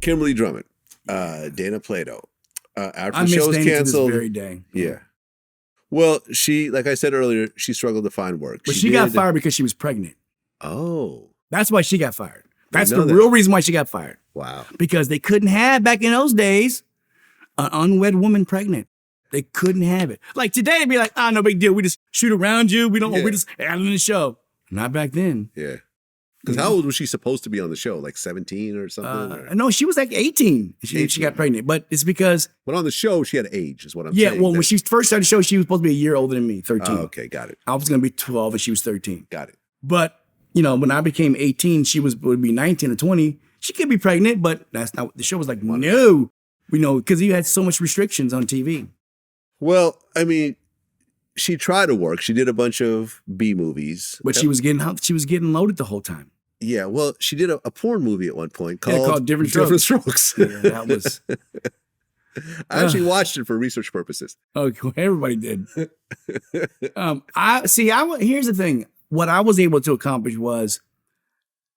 Kimberly Drummond, Dana Plato. After I the miss show was Dana to canceled, this very day. yeah. Well, she, like I said earlier, she struggled to find work. But she got fired because she was pregnant. Oh. That's why she got fired. That's the know that. real reason why she got fired. Wow. Because they couldn't have, back in those days, an unwed woman pregnant. They couldn't have it. Like today, it'd be like, no big deal. We just shoot around you. We just add it in the show. Not back then. Yeah. Because how old was she supposed to be on the show? Like 17 or something? No, she was like 18. She got pregnant. But it's because... But on the show, she had age, is what I'm saying. Yeah, well, when she first started the show, she was supposed to be a year older than me, 13. Oh, okay, got it. I was going to be 12 and she was 13. Got it. But, when I became 18, she would be 19 or 20. She could be pregnant, but that's not what the show was like. No. Because you had so much restrictions on TV. Well, I mean, she tried to work. She did a bunch of B movies. But she was getting loaded the whole time. Yeah, well, she did a porn movie at one point called Diff'rent Strokes. Yeah, that was... I actually watched it for research purposes. Oh, everybody did. Here's the thing. What I was able to accomplish was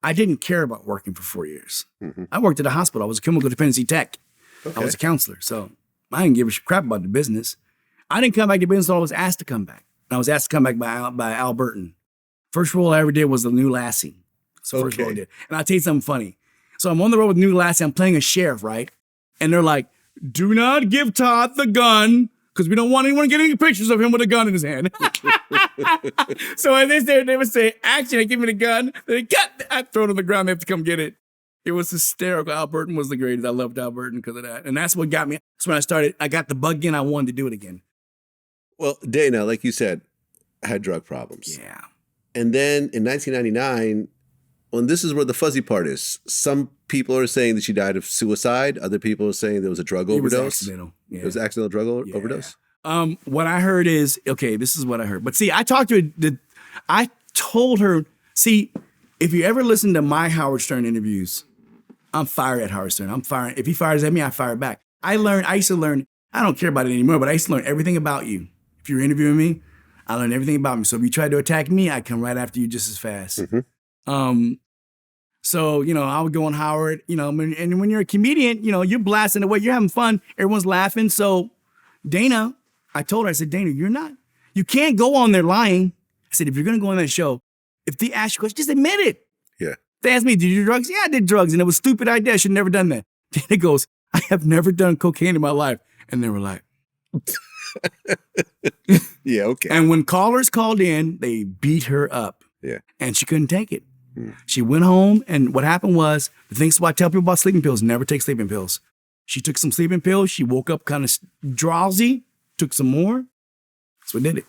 I didn't care about working for 4 years. Mm-hmm. I worked at a hospital. I was a chemical dependency tech. Okay. I was a counselor. So I didn't give a crap about the business. I didn't come back to business until I was asked to come back. And I was asked to come back by Al Burton. First role I ever did was the New Lassie. That's the first role I did. And I'll tell you something funny. So I'm on the road with New Lassie. I'm playing a sheriff, right? And they're like, do not give Todd the gun because we don't want anyone to get any pictures of him with a gun in his hand. So when they would say, action, they give me the gun. They cut. I throw it on the ground. They have to come get it. It was hysterical. Al Burton was the greatest. I loved Al Burton because of that. And that's what got me. So when I got the bug again, I wanted to do it again. Well, Dana, like you said, had drug problems. Yeah. And then in 1999, well, this is where the fuzzy part is. Some people are saying that she died of suicide. Other people are saying there was a drug overdose. It was accidental. Yeah. It was accidental drug overdose? What I heard is, this is what I heard. But see, I told her, see, if you ever listen to my Howard Stern interviews, I'm fired at Howard Stern. I'm firing. If he fires at me, I fire back. I used to learn, I don't care about it anymore, but I used to learn everything about you. If you're interviewing me, I learn everything about me. So if you try to attack me, I come right after you just as fast. Mm-hmm. So, I would go on Howard, and when you're a comedian, you're blasting away, you're having fun, everyone's laughing. So Dana, I told her, I said, Dana, you can't go on there lying. I said, if you're going to go on that show, if they ask you questions, just admit it. Yeah. They asked me, did you do drugs? Yeah, I did drugs. And it was a stupid idea. I should have never done that. Dana goes, I have never done cocaine in my life. And they were like, yeah, okay. And when callers called in, they beat her up. Yeah. And she couldn't take it. She went home, and what happened was, the things I tell people about sleeping pills, never take sleeping pills. She took some sleeping pills. She woke up kind of drowsy, took some more. That's what did it.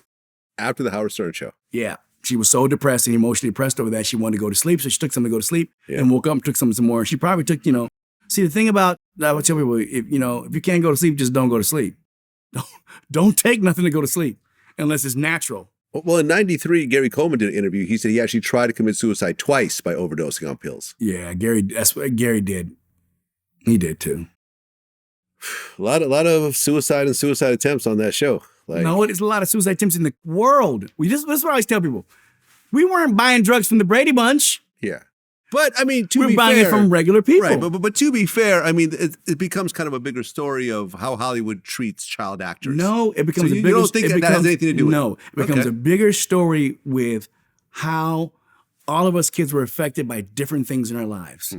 After the Howard Stern show. Yeah. She was so depressed and emotionally depressed over that, she wanted to go to sleep. So she took something to go to sleep and woke up and took some more. She probably took, see, the thing about, I would tell people, if you can't go to sleep, just don't go to sleep. Don't take nothing to go to sleep unless it's natural. Well, in 93, Gary Coleman did an interview. He said he actually tried to commit suicide twice by overdosing on pills. Yeah, that's what Gary did. He did too. A lot of suicide and suicide attempts on that show. No, there's a lot of suicide attempts in the world. That's what I always tell people. We weren't buying drugs from the Brady Bunch. Yeah. But, I mean, to be fair. We're buying it from regular people. Right, but to be fair, I mean, it becomes kind of a bigger story of how Hollywood treats child actors. No, it becomes a bigger story. You don't think that has anything to do with it? No, it becomes a bigger story with how all of us kids were affected by different things in our lives.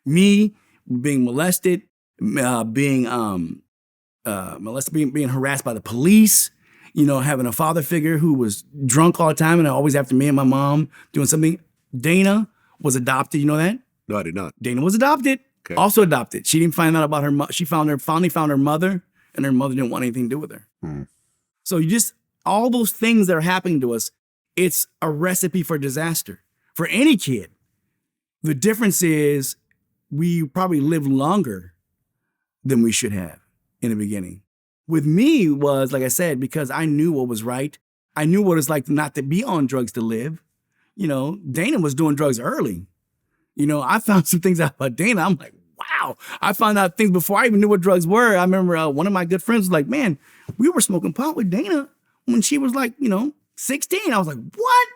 Me being molested, being harassed by the police, having a father figure who was drunk all the time and always after me and my mom doing something. Dana was adopted. You know that? No, I did not. Dana was adopted. Okay. Also adopted. She didn't find out about her. She finally found her mother, and her mother didn't want anything to do with her. So all those things that are happening to us, it's a recipe for disaster for any kid. The difference is we probably live longer than we should have in the beginning. With me was, like I said, because I knew what was right. I knew what it's like not to be on drugs to live. Dana was doing drugs early. I found some things out about Dana. I'm like, wow. I found out things before I even knew what drugs were. I remember one of my good friends was like, man, we were smoking pot with Dana when she was like, 16. I was like, what?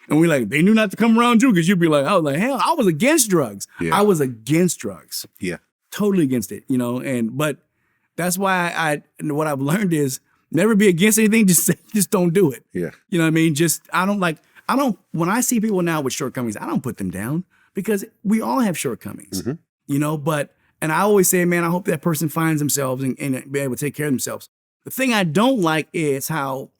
And they knew not to come around you because you'd be like, I was like, hell, I was against drugs. Yeah. I was against drugs. Yeah. totally against it, but that's why what I've learned is never be against anything. Just don't do it. Yeah. You know what I mean? When I see people now with shortcomings, I don't put them down because we all have shortcomings, and I always say, man, I hope that person finds themselves and be able to take care of themselves. The thing I don't like is how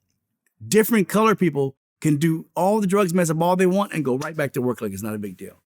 different color people can do all the drugs, mess up all they want and go right back to work like it's not a big deal.